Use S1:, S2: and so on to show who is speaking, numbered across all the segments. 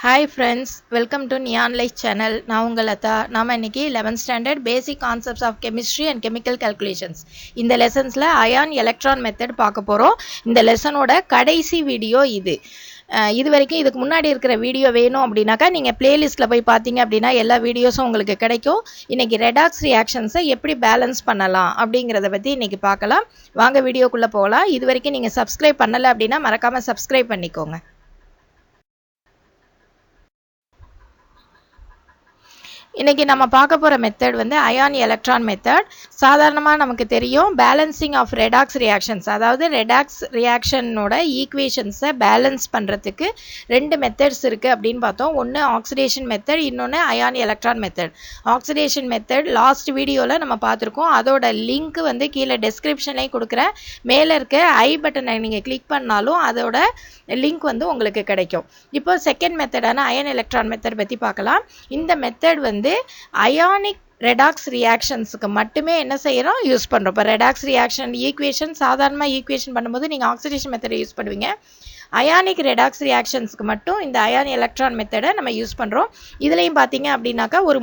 S1: Hi friends, welcome to Neon Light channel. நான் உங்கள் லதா. நாம இன்னைக்கு 11th standard basic concepts of chemistry and chemical calculations. இந்த lessonsல ion electron method பார்க்க போறோம். இந்த லெசனோட கடைசி வீடியோ இது. இது வரைக்கும் இதுக்கு முன்னாடி இருக்கிற வீடியோ வேணும் அப்படின்னாக்கா நீங்கள் பிளேலிஸ்ட்டில் போய் பார்த்தீங்க அப்படின்னா எல்லா வீடியோஸும் உங்களுக்கு கிடைக்கும். இன்னைக்கு ரெடாக்ஸ் ரியாக்ஷன்ஸை எப்படி பேலன்ஸ் பண்ணலாம் அப்படிங்கிறத பற்றி இன்னைக்கு பார்க்கலாம். வாங்க வீடியோக்குள்ளே போகலாம். இது வரைக்கும் நீங்கள் சப்ஸ்கிரைப் பண்ணலை அப்படின்னா மறக்காமல் சப்ஸ்கிரைப் பண்ணிக்கோங்க. இன்னைக்கு நம்ம பார்க்க போகிற மெத்தட் வந்து அயான் எலக்ட்ரான் மெத்தட். சாதாரணமாக நமக்கு தெரியும் பேலன்சிங் ஆஃப் ரெடாக்ஸ் ரியாக்ஷன்ஸ், அதாவது ரெடாக்ஸ் ரியாக்ஷனோட ஈக்குவேஷன்ஸை பேலன்ஸ் பண்ணுறதுக்கு ரெண்டு மெத்தட்ஸ் இருக்குது அப்படின்னு பார்த்தோம். ஒன்று ஆக்சிடேஷன் மெத்தட், இன்னொன்று ion electron method. Oxidation method last வீடியோவில் நம்ம பார்த்துருக்கோம். அதோட லிங்க் வந்து கீழே டெஸ்கிரிப்ஷன்லேயும் கொடுக்குறேன். மேலே இருக்க ஐ பட்டனை நீங்கள் கிளிக் பண்ணாலும் அதோட லிங்க் வந்து உங்களுக்கு கிடைக்கும். இப்போ செகண்ட் மெத்தடான அயன் எலக்ட்ரான் மெத்தட் பற்றி பார்க்கலாம். இந்த மெத்தட் வந்து அயானிக் ரெடாக்ஸ் ரியாக்ஷன்ஸுக்கு மட்டுமே என்ன செய்கிறோம், யூஸ் பண்ணுறோம். இப்போ ரெடாக்ஸ் ரியாக்ஷன் ஈக்குவேஷன் சாதாரணமாக ஈக்குவேஷன் பண்ணும்போது நீங்கள் ஆக்சிடேஷன் மெத்தடை யூஸ் பண்ணுவீங்க. அயானிக் ரெடாக்ஸ் ரியாக்ஷன்ஸுக்கு மட்டும் இந்த அயான் எலக்ட்ரான் மெத்தடை நம்ம யூஸ் பண்ணுறோம். இதுலேயும் பார்த்தீங்க அப்படின்னாக்கா ஒரு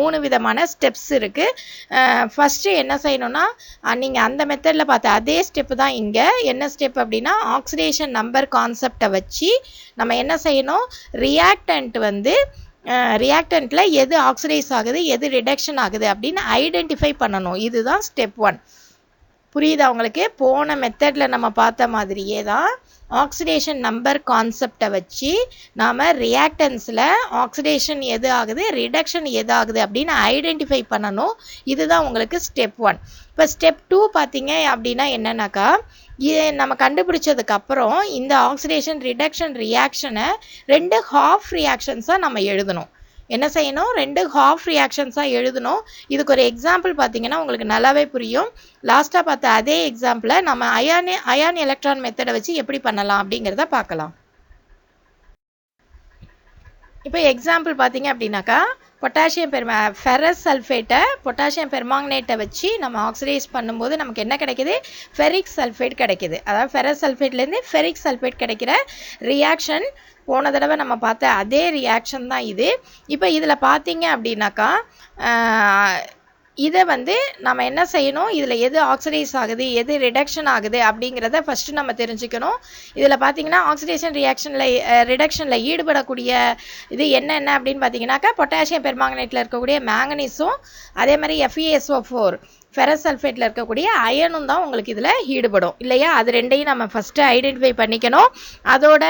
S1: மூணு விதமான ஸ்டெப்ஸ் இருக்குது. ஃபஸ்ட்டு என்ன செய்யணும்னா, நீங்கள் அந்த மெத்தடில் பார்த்த அதே ஸ்டெப்பு தான் இங்கே. என்ன ஸ்டெப் அப்படின்னா, ஆக்சிடேஷன் நம்பர் கான்செப்டை வச்சு நம்ம என்ன செய்யணும், ரியாக்டண்ட்டில் எது ஆக்சிடைஸ் ஆகுது எது ரிடக்ஷன் ஆகுது அப்படின்னு ஐடென்டிஃபை பண்ணணும். இதுதான் ஸ்டெப் 1. புரியுதா உங்களுக்கு? போன மெத்தடில் நம்ம பார்த்த மாதிரியே தான் ஆக்சிடேஷன் நம்பர் கான்செப்டை வச்சு நாம் ரியாக்டன்ஸில் ஆக்சிடேஷன் எது ஆகுது ரிடக்ஷன் எது ஆகுது அப்படின்னு ஐடென்டிஃபை பண்ணணும். இதுதான் உங்களுக்கு ஸ்டெப் 1. இப்போ ஸ்டெப் 2 பார்த்தீங்க அப்படின்னா என்னன்னாக்கா, இது நம்ம கண்டுபிடிச்சதுக்கு அப்புறம் இந்த ஆக்சிடேஷன் ரிடக்ஷன் ரியாக்ஷனை ரெண்டு ஹாஃப் ரியாக்ஷன்ஸாக நம்ம எழுதணும். என்ன செய்யணும், ரெண்டு ஹாஃப் ரியாக்ஷன்ஸாக எழுதணும். இதுக்கு ஒரு எக்ஸாம்பிள் பார்த்தீங்கன்னா உங்களுக்கு நல்லாவே புரியும். லாஸ்ட்டாக பார்த்த அதே எக்ஸாம்பிளை நம்ம அயான் எலக்ட்ரான் மெத்தடை வச்சு எப்படி பண்ணலாம் அப்படிங்கிறத பார்க்கலாம். இப்போ எக்ஸாம்பிள் பார்த்தீங்க அப்படின்னாக்கா, ஃபெரஸ் சல்ஃபேட்டை பொட்டாசியம் பெர்மாங்கனேட்டை வச்சு நம்ம ஆக்சிடைஸ் பண்ணும்போது நமக்கு என்ன கிடைக்குது, ஃபெரிக் சல்ஃபேட் கிடைக்குது. அதாவது ஃபெரஸ் சல்ஃபேட்லேருந்து ஃபெரிக் சல்ஃபேட் கிடைக்கிற ரியாக்ஷன் போன தடவை நம்ம பார்த்த அதே ரியாக்ஷன் தான் இது. இப்போ இதில் பார்த்தீங்க அப்படின்னாக்கா, இதை வந்து நம்ம என்ன செய்யணும், இதில் எது ஆக்சிடைஸ் ஆகுது எது ரிடக்ஷன் ஆகுது அப்படிங்கிறத ஃபஸ்ட்டு நம்ம தெரிஞ்சுக்கணும். இதில் பார்த்தீங்கன்னா ஆக்சிடேஷன் ரிடக்ஷனில் ஈடுபடக்கூடிய இது என்னென்ன அப்படின்னு பார்த்தீங்கன்னாக்கா, பொட்டாசியம் பெர்மாங்கனேட்டில் இருக்கக்கூடிய மேங்கனீஸும் அதே மாதிரி FeSO4 ஃபெரஸ் சல்ஃபேட்டில் இருக்கக்கூடிய அயனும் தான் உங்களுக்கு இதில் ஈடுபடும் இல்லையா? அது ரெண்டையும் நம்ம ஃபஸ்ட்டு ஐடென்டிஃபை பண்ணிக்கணும். அதோட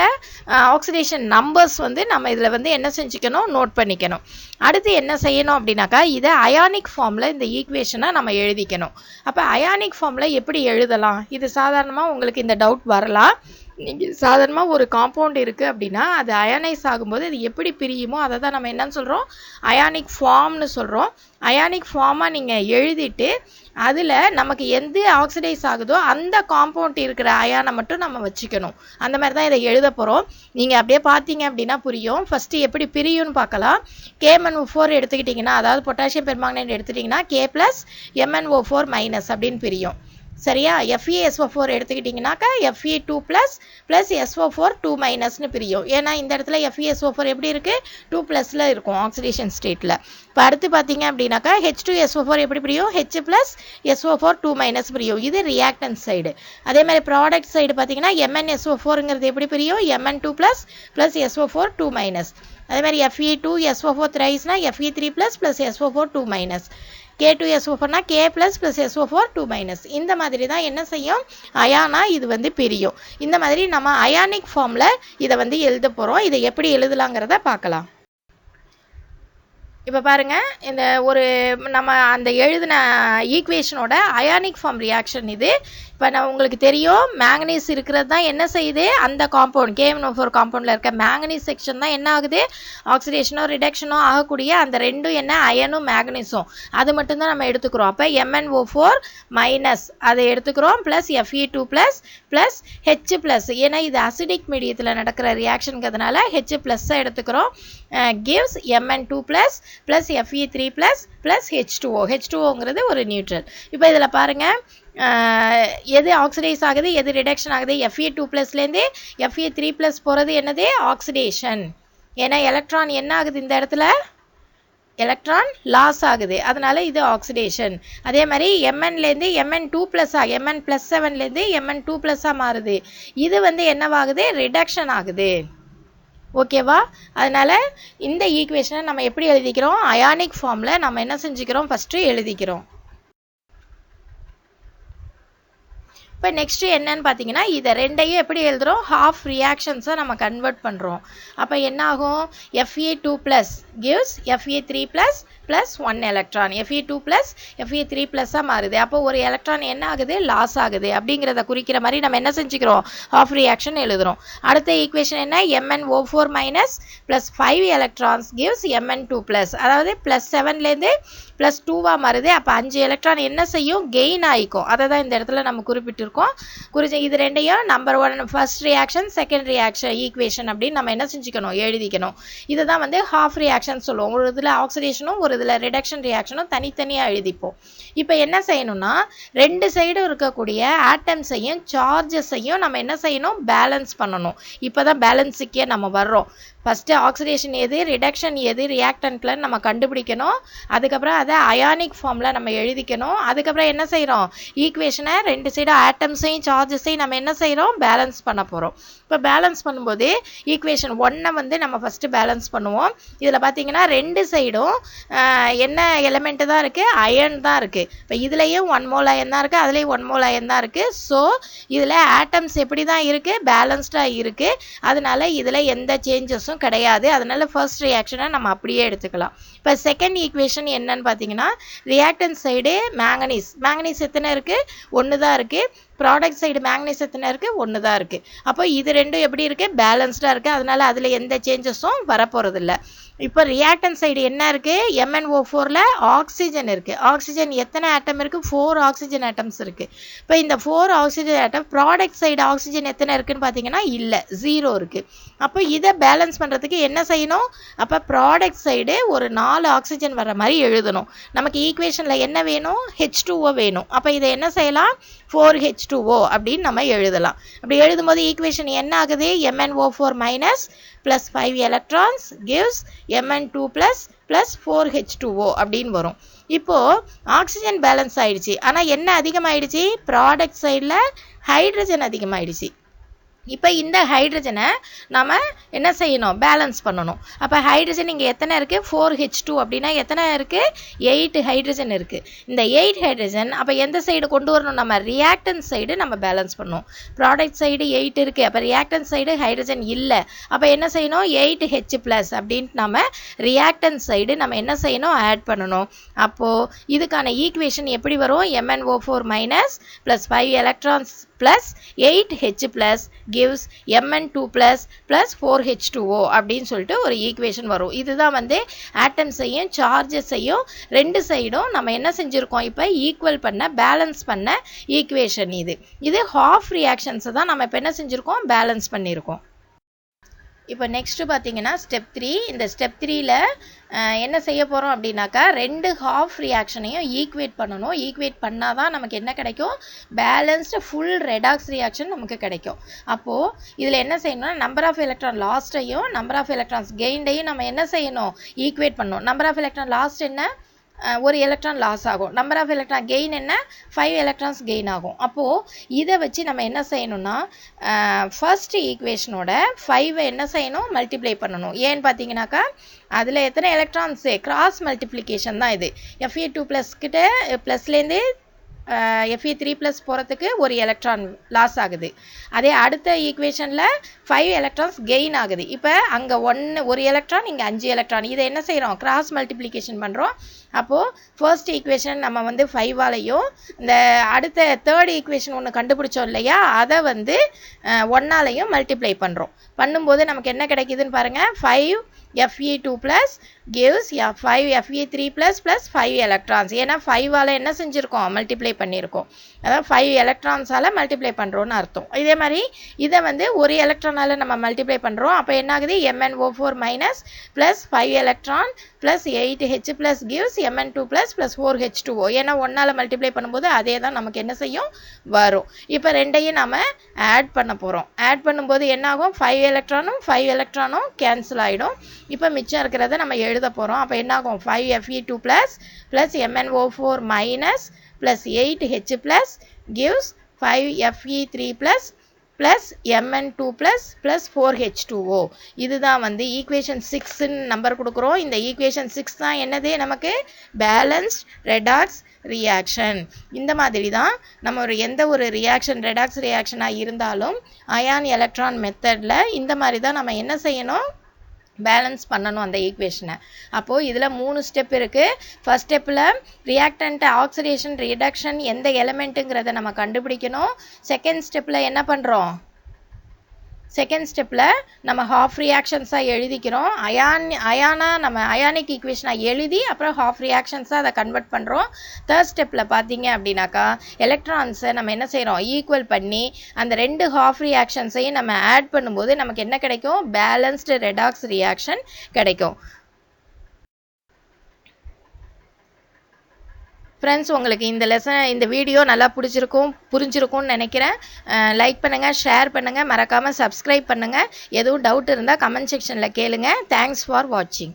S1: ஆக்சிடேஷன் நம்பர்ஸ் வந்து நம்ம இதில் வந்து என்ன செஞ்சுக்கணும், நோட் பண்ணிக்கணும். அடுத்து என்ன செய்யணும் அப்படின்னாக்கா, இதை அயானிக் ஃபார்மில் இந்த ஈக்குவேஷனை நம்ம எழுதிக்கணும். அப்போ அயானிக் ஃபார்மில் எப்படி எழுதலாம், இது சாதாரணமாக உங்களுக்கு இந்த டவுட் வரலாம். நீங்கள் சாதாரணமாக ஒரு காம்பவுண்ட் இருக்குது அப்படின்னா அது அயானைஸ் ஆகும்போது அது எப்படி பிரியுமோ அதை தான் நம்ம என்னன்னு சொல்கிறோம், அயானிக் ஃபார்ம்னு சொல்கிறோம். அயானிக் ஃபார்மாக நீங்கள் எழுதிட்டு அதில் நமக்கு எந்த ஆக்சிடைஸ் ஆகுதோ அந்த காம்பவுண்ட் இருக்கிற அயானை மட்டும் நம்ம வச்சுக்கணும். அந்த மாதிரி தான் இதை எழுத போகிறோம். நீங்கள் அப்படியே பார்த்தீங்க அப்படின்னா புரியும். ஃபஸ்ட்டு எப்படி பிரியும்னு பார்க்கலாம். KMnO4 எடுத்துக்கிட்டிங்கன்னா, அதாவது பொட்டாசியம் பெர்மாங்கனேட் எடுத்துட்டிங்கன்னா K+MnO4- அப்படின்னு பிரியும். சரியா? FeSO4 எடுத்துக்கிட்டிங்கனாக்கா Fe2+ SO4 2- பிரியும். ஏன்னா இந்த இடத்துல FeSO4 எப்படி இருக்குது, 2+ இருக்கும் ஆக்சிடேஷன் ஸ்டேட்டில். இப்போ அடுத்து பார்த்தீங்க அப்படின்னாக்கா H2SO4 எப்படி பிரியும், H+SO4 2- பிரியும். இது ரியாக்டன்ஸ் சைடு. அதே மாதிரி ப்ராடக்ட் சைடு பார்த்தீங்கன்னா MnSO4ங்கிறது எப்படி பிரியும், Mn2+ SO4 2-. அதே மாதிரி Fe2SO4 thrice-னா Fe3+ SO4 2-. K2SO4னா K++SO4 2-. இந்த மாதிரி தான் என்ன செய்யும், அயானா இது வந்து பிரியும். இந்த மாதிரி நம்ம அயானிக் ஃபார்மில் இதை வந்து எழுத போகிறோம். இதை எப்படி எழுதலாங்கிறத பார்க்கலாம். இப்போ பாருங்கள், இந்த நம்ம அந்த எழுதின ஈக்குவேஷனோட அயானிக் ஃபார்ம் ரியாக்ஷன் இது. இப்போ உங்களுக்கு தெரியும், மேங்கனீஸ் இருக்கிறது தான் என்ன செய்யுது, அந்த காம்பவுண்ட் KMnO4 காம்பவுண்டில் இருக்க மேங்கனீஸ் செக்ஷன் தான் என்ன ஆகுது, ஆக்சிடேஷனோ ரிடக்ஷனோ ஆகக்கூடிய அந்த ரெண்டும் என்ன, அயனும் மேங்கனீஸும். அது மட்டும்தான் நம்ம எடுத்துக்கிறோம். அப்போ MnO4- அதை எடுத்துக்கிறோம், Fe2+ H+, ஏன்னா இது அசிடிக் மீடியத்தில் நடக்கிற ரியாக்ஷனுங்கிறதுனால H+ எடுத்துக்கிறோம். gives Mn2+ Fe3+ H2O. H2Oங்கிறது ஒரு நியூட்ரல். இப்போ இதில் பாருங்கள், எது ஆக்சிடைஸ் ஆகுது எது ரிடக்ஷன் ஆகுது, Fe2+லேருந்து Fe3+ போகிறது என்னது, ஆக்சிடேஷன். ஏன்னா எலக்ட்ரான் என்ன ஆகுது இந்த இடத்துல, எலக்ட்ரான் லாஸ் ஆகுது, அதனால இது ஆக்சிடேஷன். அதே மாதிரி Mnலேருந்து Mn2+ Mn+7லேருந்து Mn2+ மாறுது, இது வந்து என்னவாகுது, ரிடக்ஷன் ஆகுது. ஓகேவா? அதனால இந்த ஈக்குவேஷனை நம்ம எப்படி எழுதிக்கிறோம், அயானிக் ஃபார்ம்ல நம்ம என்ன செஞ்சுக்கிறோம், ஃபர்ஸ்ட் எழுதிக்கிறோம். இப்போ நெக்ஸ்ட் என்னன்னு பார்த்தீங்கன்னா, இதை ரெண்டையும் எப்படி எழுதுறோம், ஹாஃப் ரியாக்ஷன்ஸை நம்ம கன்வெர்ட் பண்ணுறோம். அப்போ என்ன ஆகும், Fe2+ gives Fe3+ plus 1 electron, Fe2+ Fe3+ மாறுது. அப்போ ஒரு எலக்ட்ரான் என்ன ஆகுது, லாஸ் ஆகுது. அப்படிங்கிறத குறிக்கிற மாதிரி நம்ம என்ன செஞ்சுக்கிறோம், ஹாஃப் ரியாக்ஷன் எழுதுறோம். அடுத்த ஈக்குவேஷன் என்ன, MnO4- plus 5 electrons gives Mn2+, அதாவது +7லேருந்து +2 மாறுது. அப்போ 5 எலக்ட்ரான் என்ன செய்யும், கெயின் ஆகிக்கும். அதை தான் இந்த இடத்துல நம்ம குறிப்பிட்டிருக்கோம். இது ரெண்டையும் number 1 first reaction, second reaction equation அப்படின்னு நம்ம என்ன செஞ்சுக்கணும், எழுதிக்கணும். இதுதான் வந்து ஹாஃப் ரியாக்ஷன் சொல்லுவோம். ஒரு இதில் ஆக்சிடேஷனும் ஒரு இதில் ரிடக்ஷன் ரியாக்ஷனும் தனித்தனியாக எழுதிப்போம். இப்போ என்ன செய்யணும்னா, ரெண்டு சைடும் இருக்கக்கூடிய ஆட்டம்ஸையும் சார்ஜஸையும் நம்ம என்ன செய்யணும், பேலன்ஸ் பண்ணணும். இப்போ தான் பேலன்ஸுக்கே நம்ம வர்றோம். ஃபஸ்ட்டு ஆக்சிடேஷன் எது, ரிடக்ஷன் எது, ரியாக்டன்ட்ல நம்ம கண்டுபிடிக்கணும். அதுக்கப்புறம் அதை அயானிக் ஃபார்மில் நம்ம எழுதிக்கணும். அதுக்கப்புறம் என்ன செய்கிறோம், ஈக்குவேஷனை ரெண்டு சைடும் ஆட்டம்ஸையும் சார்ஜஸையும் நம்ம என்ன செய்கிறோம், பேலன்ஸ் பண்ண போகிறோம். இப்போ பேலன்ஸ் பண்ணும்போது ஈக்குவேஷன் 1 வந்து நம்ம ஃபஸ்ட்டு பேலன்ஸ் பண்ணுவோம். இதில் பார்த்தீங்கன்னா ரெண்டு சைடும் என்ன எலிமெண்ட்டு தான் இருக்குது, அயன் தான் இருக்குது. இப்போ இதுலேயும் 1 mole அயன் தான் இருக்குது, அதுலேயும் 1 mole அயன் தான் இருக்குது. ஸோ இதில் ஆட்டம்ஸ் எப்படி தான் இருக்குது, பேலன்ஸ்டாக இருக்குது. அதனால இதில் எந்த சேஞ்சஸும் கிடையாது. அதனால ஃபர்ஸ்ட் ரியாக்ஷனை நம்ம அப்படியே எடுத்துக்கலாம். இப்போ செகண்ட் ஈக்குவேஷன் என்னன்னு பார்த்தீங்கன்னா, ரியாக்டன் சைடு மேங்கனீஸ் எத்தனை இருக்குது, 1 தான் இருக்குது. ப்ராடக்ட் சைடு மேங்கனீஸ் எத்தனை இருக்குது, 1 தான் இருக்குது. அப்போ இது ரெண்டும் எப்படி இருக்குது, பேலன்ஸ்டாக இருக்குது. அதனால அதில் எந்த சேஞ்சஸும் வரப்போகிறதில்ல. இப்போ ரியாக்டன் சைடு என்ன இருக்குது, MnO4ல் ஆக்சிஜன் இருக்குது. ஆக்சிஜன் எத்தனை ஆட்டம் இருக்குது, 4 ஆக்சிஜன் ஆட்டம்ஸ் இருக்குது. இப்போ இந்த 4 oxygen atom, product side oxygen எத்தனை இருக்குன்னு பார்த்தீங்கன்னா இல்லை, 0 இருக்குது. அப்போ இதை பேலன்ஸ் பண்ணுறதுக்கு என்ன செய்யணும், அப்போ ப்ராடக்ட் சைடு ஒரு 4 ஆக்சிஜன் வர மாதிரி எழுதணும். நமக்கு ஈக்குவேஷனில் என்ன வேணும், H2O வேணும். அப்போ இதை என்ன செய்யலாம், 4H2O அப்படின்னு நம்ம எழுதலாம். அப்படி எழுதும்போது ஈக்குவேஷன் என்ன ஆகுது, MnO4- plus 5 electrons gives Mn2+ plus 4H2O அப்படின்னு வரும். இப்போ ஆக்சிஜன் பேலன்ஸ் ஆயிடுச்சு. ஆனால் என்ன அதிகமாயிடுச்சு, ப்ராடக்ட் சைடில் ஹைட்ரஜன் அதிகமாயிடுச்சு. இப்போ இந்த ஹைட்ரஜனை நம்ம என்ன செய்யணும், பேலன்ஸ் பண்ணணும். அப்போ ஹைட்ரஜன் இங்கே எத்தனை இருக்குது, 4H2 அப்படின்னா எத்தனை இருக்குது, 8 ஹைட்ரஜன் இருக்குது. இந்த 8 ஹைட்ரஜன் அப்போ எந்த சைடு கொண்டு வரணும், நம்ம ரியாக்டன் சைடு நம்ம பேலன்ஸ் பண்ணணும். ப்ராடக்ட் சைடு 8 இருக்குது, அப்போ ரியாக்டன் சைடு ஹைட்ரஜன் இல்லை. அப்போ என்ன செய்யணும், 8H+ அப்படின்ட்டு நம்ம ரியாக்டன் சைடு நம்ம என்ன செய்யணும், ஆட் பண்ணணும். அப்போது இதுக்கான ஈக்குவேஷன் எப்படி வரும், MnO4- plus 5 electrons plus 8H+ gives Mn2+ plus 4H2O அப்படின்னு சொல்லிட்டு ஒரு ஈக்குவேஷன் வரும். இதுதான் வந்து ஆட்டம்ஸையும் சார்ஜஸையும் ரெண்டு சைடும் நம்ம என்ன செஞ்சுருக்கோம், இப்போ ஈக்குவல் பண்ண, பேலன்ஸ் பண்ண ஈக்குவேஷன் இது ஹாஃப் ரியாக்ஷன்ஸை தான் நம்ம இப்போ என்ன செஞ்சுருக்கோம், பேலன்ஸ் பண்ணியிருக்கோம். இப்போ நெக்ஸ்ட்டு பார்த்தீங்கன்னா ஸ்டெப் 3. இந்த ஸ்டெப் 3ல் என்ன செய்ய போகிறோம் அப்படின்னாக்கா, ரெண்டு ஹாஃப் ரியாக்ஷனையும் ஈக்குவேட் பண்ணணும். ஈக்குவேட் பண்ணால் தான் நமக்கு என்ன கிடைக்கும், பேலன்ஸ்டு ஃபுல் ரெடாக்ஸ் ரியாக்ஷன் நமக்கு கிடைக்கும். அப்போது இதில் என்ன செய்யணும்னா, நம்பர் ஆஃப் எலக்ட்ரான் லாஸ்ட்டையும் நம்பர் ஆஃப் எலக்ட்ரான்ஸ் கெயின்டையும் நம்ம என்ன செய்யணும், ஈக்குவேட் பண்ணணும். நம்பர் ஆஃப் எலக்ட்ரான் லாஸ்ட் என்ன, ஒரு எலக்ட்ரான் லாஸ் ஆகும். நம்பர் ஆஃப் எலக்ட்ரான் கெயின் என்ன, 5 எலக்ட்ரான்ஸ் கெயின் ஆகும். அப்போது இதை வச்சு நம்ம என்ன செய்யணும்னா, ஃபர்ஸ்ட் ஈக்குவேஷனோட 5 என்ன செய்யணும், மல்டிப்ளை பண்ணணும். ஏன்னு பார்த்தீங்கன்னாக்கா, அதில் எத்தனை எலக்ட்ரான்ஸு, கிராஸ் மல்டிப்ளிகேஷன் தான் இது. Fe2+ கிட்ட ப்ளஸ்லேருந்து Fe3+ போகிறதுக்கு ஒரு எலக்ட்ரான் லாஸ் ஆகுது. அதே அடுத்த ஈக்குவேஷனில் 5 எலக்ட்ரான்ஸ் கெயின் ஆகுது. இப்போ அங்கே ஒரு எலக்ட்ரான், இங்கே 5 எலக்ட்ரான். இதை என்ன செய்கிறோம், கிராஸ் மல்டிப்ளிகேஷன் பண்ணுறோம். அப்போது ஃபர்ஸ்ட் ஈக்குவேஷன் நம்ம வந்து 5ஆலையும், இந்த அடுத்த தேர்ட் ஈக்குவேஷன் ஒன்று கண்டுபிடிச்சோம் இல்லையா, அதை வந்து 1ஆலையும் மல்டிப்ளை பண்ணுறோம். பண்ணும்போது நமக்கு என்ன கிடைக்குதுன்னு பாருங்கள், 5 Fe2+ gives 5 Fe3 plus 5 electrons. ஏன்னா 5ஆல் என்ன செஞ்சுருக்கோம், மல்டிப்ளை பண்ணியிருக்கோம். அதாவது 5 எலக்ட்ரான்ஸால் மல்டிப்ளை பண்ணுறோன்னு அர்த்தம். இதே மாதிரி இதை வந்து ஒரு எலக்ட்ரானால் நம்ம மல்டிப்ளை பண்ணுறோம். அப்போ என்ன ஆகுது, MnO4 minus plus 5 electron plus 8H plus gives Mn2 plus 4H2O. ஏன்னா 1ஆல் மல்டிப்ளை பண்ணும்போது அதே தான் நமக்கு என்ன செய்யும், வரும். இப்போ ரெண்டையும் நம்ம ஆட் பண்ண போகிறோம். ஆட் பண்ணும்போது என்ன ஆகும், 5 எலக்ட்ரானும் 5 எலக்ட்ரானும் கேன்சல் ஆகிடும். இப்போ மிச்சம் இருக்கிறத நம்ம எழுத போகிறோம். அப்போ என்ன ஆகும், 5Fe2 plus MnO4 minus plus 8H plus gives 5Fe3 plus Mn2 plus 4H2O. இதுதான் வந்து ஈக்குவேஷன் 6 நம்பர் கொடுக்குறோம். இந்த ஈக்குவேஷன் 6 தான் என்னது, நமக்கு பேலன்ஸ்ட் ரெடாக்ஸ் ரியாக்ஷன். இந்த மாதிரி தான் நம்ம எந்த ஒரு ரியாக்ஷன் ரெடாக்ஸ் ரியாக்ஷனாக இருந்தாலும் அயான் எலக்ட்ரான் மெத்தடில் இந்த மாதிரி தான் நம்ம என்ன செய்யணும், பேலன்ஸ் பண்ணணும் அந்த ஈக்குவேஷனை. அப்போது இதில் 3 ஸ்டெப் இருக்குது. ஃபர்ஸ்ட் ஸ்டெப்பில் ரியாக்டன்ட் ஆக்சிடேஷன் ரிடக்ஷன் எந்த எலிமெண்ட்டுங்கிறத நம்ம கண்டுபிடிக்கணும். செகண்ட் ஸ்டெப்பில் என்ன பண்ணுறோம், செகண்ட் ஸ்டெப்பில் நம்ம ஹாஃப் ரியாக்ஷன்ஸாக எழுதிக்கிறோம். நம்ம அயானிக் ஈக்குவேஷனாக எழுதி அப்புறம் ஹாஃப் ரியாக்ஷன்ஸாக அதை கன்வெர்ட் பண்ணுறோம். தேர்ட் ஸ்டெப்பில் பார்த்தீங்க அப்படின்னாக்கா எலக்ட்ரான்ஸை நம்ம என்ன செய்கிறோம், ஈக்குவல் பண்ணி அந்த 2 ஹாஃப் ரியாக்ஷன்ஸையும் நம்ம ஆட் பண்ணும்போது நமக்கு என்ன கிடைக்கும், பேலன்ஸ்டு ரெடாக்ஸ் ரியாக்ஷன் கிடைக்கும். ஃப்ரெண்ட்ஸ், உங்களுக்கு இந்த வீடியோ நல்லா புரிஞ்சிருக்கும்னு நினைக்கிறேன். லைக் பண்ணுங்கள், ஷேர் பண்ணுங்கள், மறக்காமல் சப்ஸ்கிரைப் பண்ணுங்கள். எதுவும் டவுட் இருந்தால் கமெண்ட் செக்ஷனில் கேளுங்க. தேங்க்ஸ் ஃபார் வாட்சிங்.